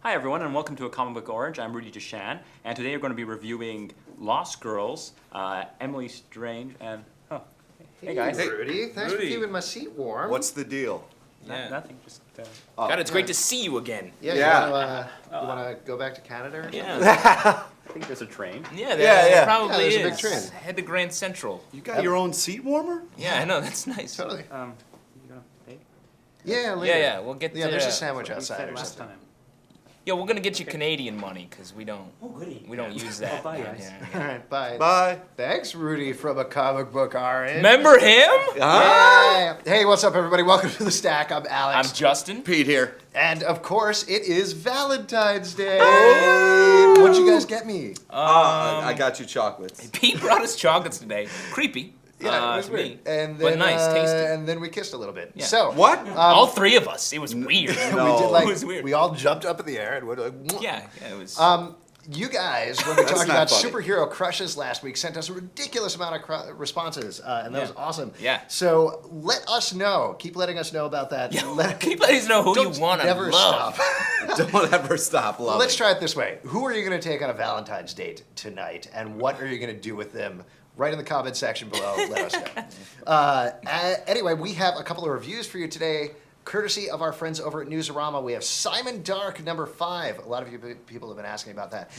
Hi everyone, and welcome to A Comic Book Orange. I'm Rudy Deshan, and today we're going to be reviewing Lost Girls, Emily Strange, and hey guys. Hey, Rudy. Thanks for keeping my seat warm. What's the deal? Nothing. Just. God, it's great to see you again. Yeah. You want to go back to Canada? Or Yeah. I think there's a train. Yeah, there probably there's is. a big train. Head to Grand Central. You got your own seat warmer? Yeah, I know, that's nice. Totally. You gonna pay? Yeah, later. Yeah, we'll get Yeah, to there's a that. sandwich We outside said or last something. time. Yeah, we're gonna get you Canadian money because we don't Goody. use that. Bye, guys. All right, bye. Bye. Thanks, Rudy from A Comic Book Orange. Remember him? Yeah. Hey, what's up, everybody? Welcome to The Stack. I'm Alex. I'm Justin. Pete here. And, of course, it is Valentine's Day. Oh! What'd you guys get me? I got you chocolates. Pete brought us chocolates today. Creepy. Yeah, it was to weird. me. And But then, nice, tasty. And then we kissed a little bit. Yeah. So, What? All three of us. It was weird. No. we did like, It was weird. we all jumped up in the air and went like, "Mwah." Yeah, it was. You guys, when we That's talked not about funny. superhero crushes last week, sent us a ridiculous amount of responses, and that was awesome. Yeah. So let us know. Keep letting us know about that. Keep letting us know who Don't you want to never love. stop. Don't ever stop loving. Let's try it this way. Who are you going to take on a Valentine's date tonight, and what are you going to do with them? Right in the comment section below. Let us know. Anyway, we have a couple of reviews for you today. Courtesy of our friends over at Newsarama, we have Simon Dark number 5. A lot of you people have been asking about that.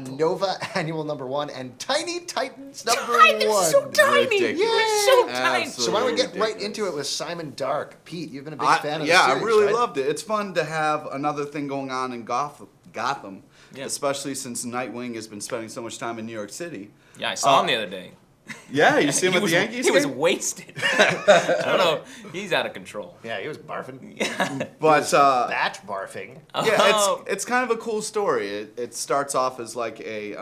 Nova Annual number 1 and Tiny Titans number 1. They're so tiny. Ridiculous. They're so tiny. Absolutely So why don't we get right ridiculous. into it with Simon Dark? Pete, you've been a big fan of the Yeah, series, I really right? loved it. It's fun to have another thing going on in Gotham, Yeah. especially since Nightwing has been spending so much time in New York City. Yeah, I saw him the other day. Yeah, you see him He at was, the Yankees he was game? wasted. I don't know. He's out of control. Yeah, he was barfing. But Batch barfing. yeah, Oh. it's kind of a cool story. It starts off as like a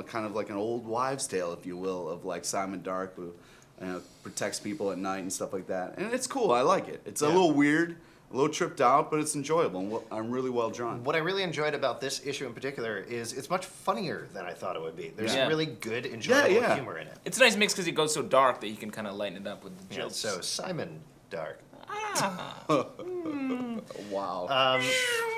kind of like an old wives' tale, if you will, of like Simon Dark who protects people at night and stuff like that. And it's cool. I like it. It's a little weird, a little tripped out, but it's enjoyable. And I'm really well drawn. What I really enjoyed about this issue in particular is it's much funnier than I thought it would be. There's Yeah. really good, enjoyable humor in it. It's a nice mix because it goes so dark that you can kind of lighten it up with the Yeah, jokes. so Simon Dark. Wow.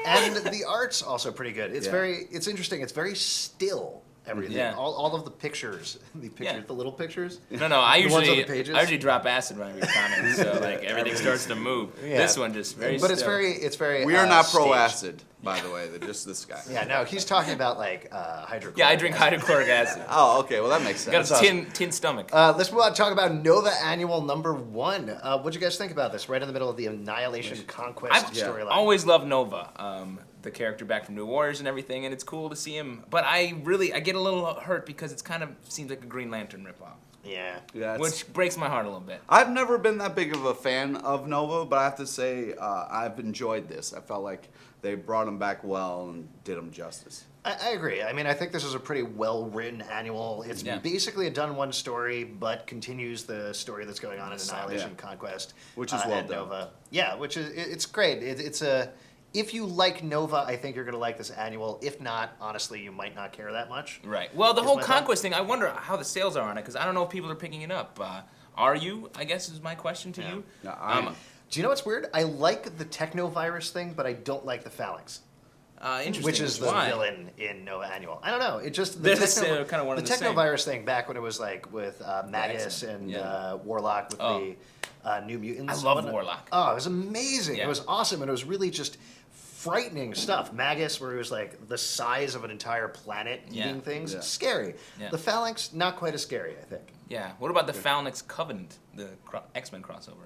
And the art's also pretty good. It's Yeah. it's interesting. It's very still, everything. Yeah. All of the pictures, Yeah. the little pictures. No, I The ones on usually the pages? I usually drop acid when I read comics, so like everything starts to move. Yeah. This one just very. But still. it's very. We are not staged. pro acid, by the way. They're just this guy. Yeah, no, he's talking about like hydrochloric. Yeah, I drink acid. hydrochloric acid. Oh, okay. Well, that makes Got sense. a tin stomach. Let's move on to talk about Nova Annual number 1. What'd you guys think about this? Right in the middle of the Annihilation Conquest I've storyline. always loved Nova, the character back from New Warriors and everything, and it's cool to see him. But I get a little hurt because it's kind of seems like a Green Lantern ripoff, Yeah. Yeah, it's- which breaks my heart a little bit. I've never been that big of a fan of Nova, but I have to say I've enjoyed this. I felt like they brought him back well and did him justice. I agree. I mean, I think this is a pretty well-written annual. It's basically a done one story, but continues the story that's going on in Annihilation Conquest, Which is well and done. Nova. Yeah, which is it's great. It's a if you like Nova, I think you're gonna like this annual. If not, honestly, you might not care that much. Right. Well, the Is whole my Conquest thing, I wonder how the sales are on it because I don't know if people are picking it up. Are you? I guess is my question to you. No, I'm- Do you know what's weird? I like the technovirus thing, but I don't like the phalanx. Interesting. Which is the Why? villain in Nova Annual. I don't know. It just They're kind of one the of the same. technovirus thing back when it was like with Magus and Warlock with the New Mutants. I love Warlock. Oh, it was amazing. Yeah. It was awesome, and it was really just frightening stuff. Magus, where he was like the size of an entire planet eating things. Yeah. Scary. Yeah. The Phalanx, not quite as scary, I think. Yeah. What about the Phalanx Covenant, the X-Men crossover?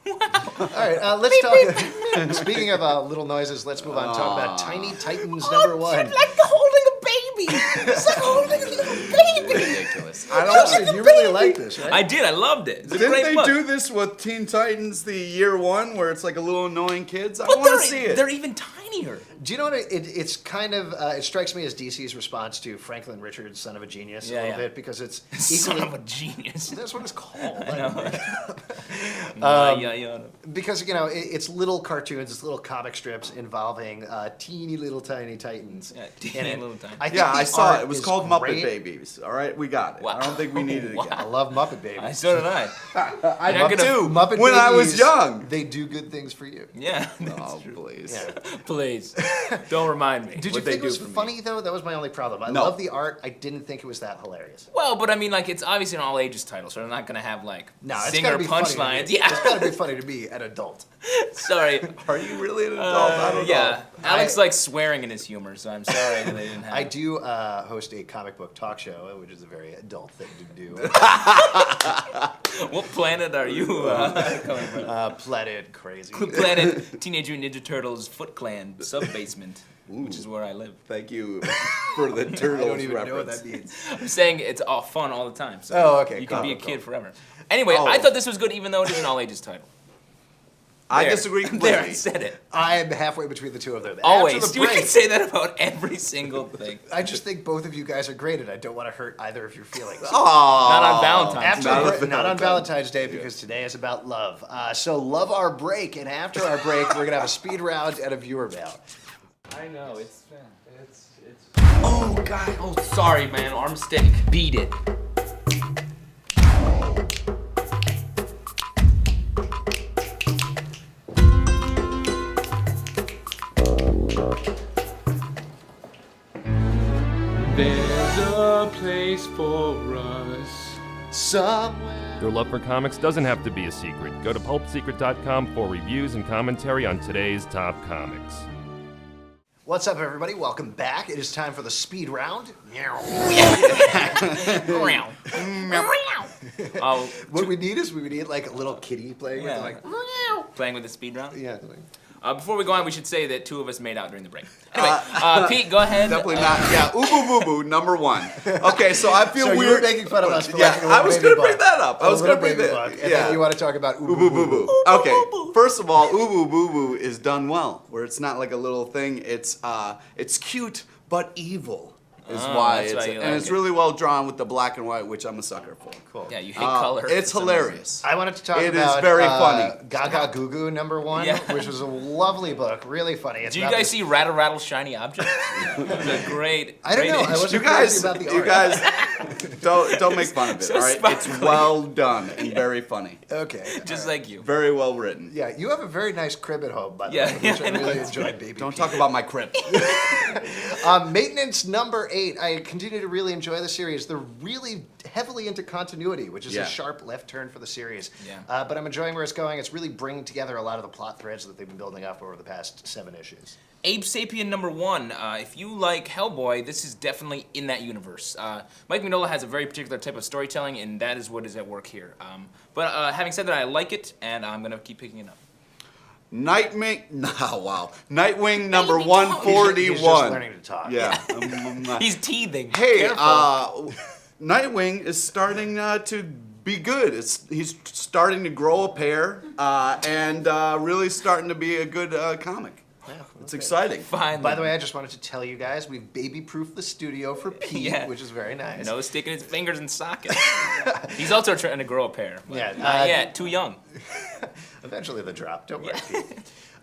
All right, let's talk. Speaking of little noises, let's move on and talk about Tiny Titans number 1. Like holding a baby. It's like holding a little baby. Ridiculous. Justin, you really like this, right? I did. I loved it. It's a Didn't great they book. do this with Teen Titans the year 1 where it's like a little annoying kids? I But want to see it. They're even tinier. Do you know what it's kind of? It strikes me as DC's response to Franklin Richards' Son of a Genius a little bit because it's Son equally. of a genius. That's what it's called. Because it's little cartoons, it's little comic strips involving teeny little tiny titans. Yeah, teeny little tiny. I think Yeah, the I saw art it. It was is called great. Muppet Babies. All right, we got it. Wow. I don't think we need it Wow. again. I love Muppet Babies. So did I. I You're not did gonna- too. Muppet when I was Babies, young. They do good things for you. Yeah. That's Oh, true. please. Yeah. Please. Don't remind me. Did you what they think it do was for me. funny though? That was my only problem. I No. love the art. I didn't think it was that hilarious. Well, but I mean, like, it's obviously an all ages title, so they're not gonna have like No, it's singer gotta be funny to punchlines. me. Yeah. It's gotta be funny to me, an adult. Sorry. Are you really an adult? I don't yeah. know. Alex likes swearing in his humor, so I'm sorry that they didn't have. I do host a comic book talk show, which is a very adult thing to do. What planet are you coming from? Planet crazy. Planet Teenage Mutant Ninja Turtles Foot Clan sub basement, which is where I live. Thank you for the Turtles I don't even reference. know what that means. I'm saying it's all fun all the time. So Oh, okay, You can cool, be a cool. kid forever. Anyway, Oh. I thought this was good, even though it is an all ages title. I There. disagree There, completely. I said it. I'm halfway between the two of them. Always. After the You can break, say that about every single thing. I just think both of you guys are great, and I don't want to hurt either of your feelings. Aww. Not on Valentine's After Not the on break- not on Valentine's. Valentine's Day, because today is about love. So love our break, and after our break, we're gonna have a speed round and a viewer mail. I know, it's. Oh, God. Oh, sorry, man. Arm stick. Beat it. There's a place for us. Somewhere. Your love for comics doesn't have to be a secret. Go to pulpsecret.com for reviews and commentary on today's top comics. What's up, everybody? Welcome back. It is time for the speed round. Oh, What we need is we need like a little kitty playing Yeah. with playing with the speed round? yeah. Before we go on, we should say that two of us made out during the break. Anyway, Pete, go ahead. Definitely not. Yeah, Ubu Bubu, number one. Okay, so I feel So you weird. were making fun of us for Yeah, liking a I little was baby gonna bring book. that up. I A was little gonna bring baby that. book, and Yeah. then you want to talk about Ubu Bubu. Bubu. Okay, first of all, Ubu Bubu is done well, where it's not like a little thing. It's cute but evil. Is why that's it's why you and like it's it. really well drawn with the black and white, which I'm a sucker for. Cool. Yeah, you hate color. It's for some reason. hilarious. I wanted to talk It is about very funny. Gaga Goo Goo #1, Yeah. which was a lovely book, really funny. It's Do you about guys this- see Rattle Rattle Shiny Object? It was a great. I don't great know. I issue. wasn't You crazy guys, about the you art. guys, don't make fun of it. So all right, it's sparkly. well done and very funny, Okay. Just all right. like you. very well written. Yeah, you have a very nice crib at home, by the Yeah, way, which yeah, I I know. really enjoyed, baby. Don't Pete. talk about my crib. Maintenance #8. I continue to really enjoy the series. They're really heavily into continuity, which is Yeah. a sharp left turn for the series. Yeah. But I'm enjoying where it's going. It's really bringing together a lot of the plot threads that they've been building up over the past 7 issues. Abe Sapien #1. If you like Hellboy, this is definitely in that universe. Mike Mignola has a very particular type of storytelling, and that is what is at work here. But having said that, I like it, and I'm gonna keep picking it up. Nightwing, Nightwing number Baby dog. 141. He's just learning to talk. Yeah. He's teething. Hey, Careful. Nightwing is starting to be good. He's starting to grow a pair and really starting to be a good comic. It's exciting. Finally. By the way, I just wanted to tell you guys we've baby-proofed the studio for Pete, Yeah. which is very nice. No sticking his fingers in sockets. He's also trying to grow a pair. But Yeah, not yet. Too young. Eventually the drop. Don't worry, Pete.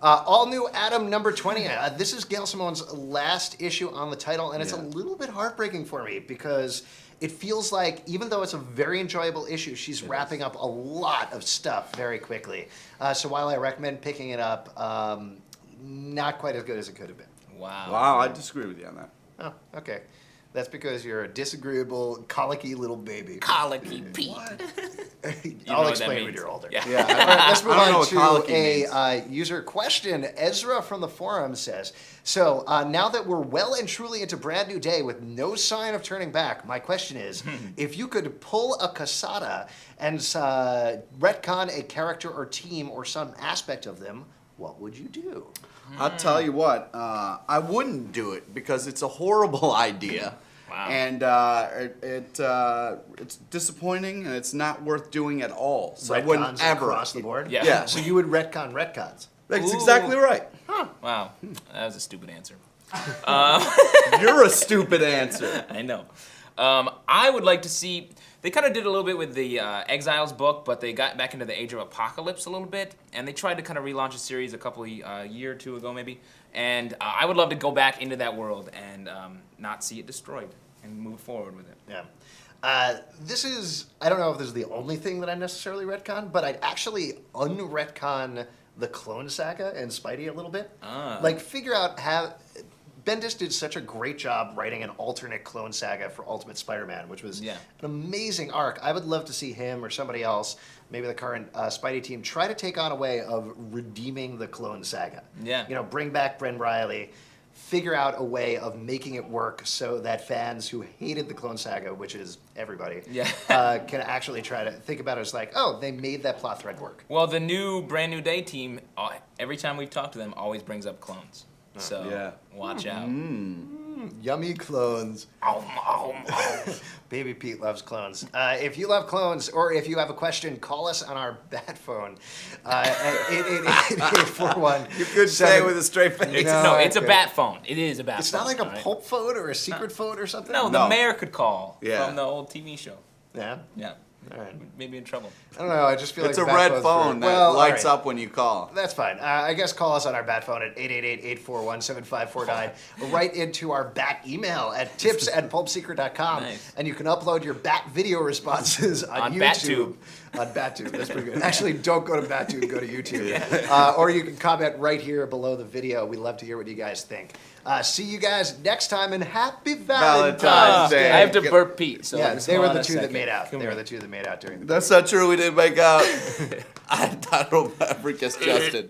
All new Adam #20. This is Gail Simone's last issue on the title, and it's a Yeah. little bit heartbreaking for me because it feels like, even though it's a very enjoyable issue, she's wrapping up a lot of stuff very quickly. So while I recommend picking it up, not quite as good as it could have been. Wow. Wow, I disagree with you on that. Oh, okay. That's because you're a disagreeable, colicky little baby. Colicky Pete. I'll know what that explain when means. you're older. Yeah. Yeah. All right, let's move I don't know on what to colicky a means. user question. Ezra from the forum says, so now that we're well and truly into brand new day with no sign of turning back, my question is, if you could pull a Quesada and retcon a character or team or some aspect of them, what would you do? I'll tell you what, I wouldn't do it because it's a horrible idea. Wow. And it's disappointing and it's not worth doing at all. So I Retcons wouldn't ever. across the board? Yeah. Yeah. So you would retcon retcons? That's Ooh. exactly right. Wow. That was a stupid answer. You're a stupid answer. I know. I would like to see. They kind of did a little bit with the Exiles book, but they got back into the Age of Apocalypse a little bit, and they tried to kind of relaunch a series a couple of year or two ago, maybe. And I would love to go back into that world and not see it destroyed and move forward with it. Yeah. This is, I don't know if this is the only thing that I necessarily retcon, but I'd actually unretcon the Clone Saga and Spidey a little bit. Ah. Like, figure out how... Bendis did such a great job writing an alternate Clone Saga for Ultimate Spider-Man, which was an amazing arc. I would love to see him or somebody else, maybe the current Spidey team, try to take on a way of redeeming the Clone Saga. Yeah. You know, bring back Bren Reilly, figure out a way of making it work so that fans who hated the Clone Saga, which is everybody, can actually try to think about it as like, oh, they made that plot thread work. Well, the Brand New Day team, every time we've talked to them, always brings up clones. So watch out. Yummy clones. Baby Pete loves clones. If you love clones, or if you have a question, call us on our bat phone at 888-841. You could say it with a straight face. It's a bat phone. It is a bat phone. It's not like a right? pulp phone or a secret phone or something? No, the mayor could call from the old TV show. Yeah? Yeah. All right. Maybe in trouble. I don't know. I just feel It's like a bat red phones phone that lights up when you call. That's fine. I guess call us on our bat phone at 888-841-7549. Right into our bat email at tips@pulpsecret.com. Nice. And you can upload your bat video responses on YouTube. On BatTube. That's pretty good. Actually, don't go to BatTube. Go to YouTube. Or you can comment right here below the video. We'd love to hear what you guys think. See you guys next time, and happy Valentine's Day. I have to burp Pete. So yeah, just they were hold the on a two that second. made out. Come They were here. the two that made out during the That's not true. We didn't make out. I don't ever kiss Justin.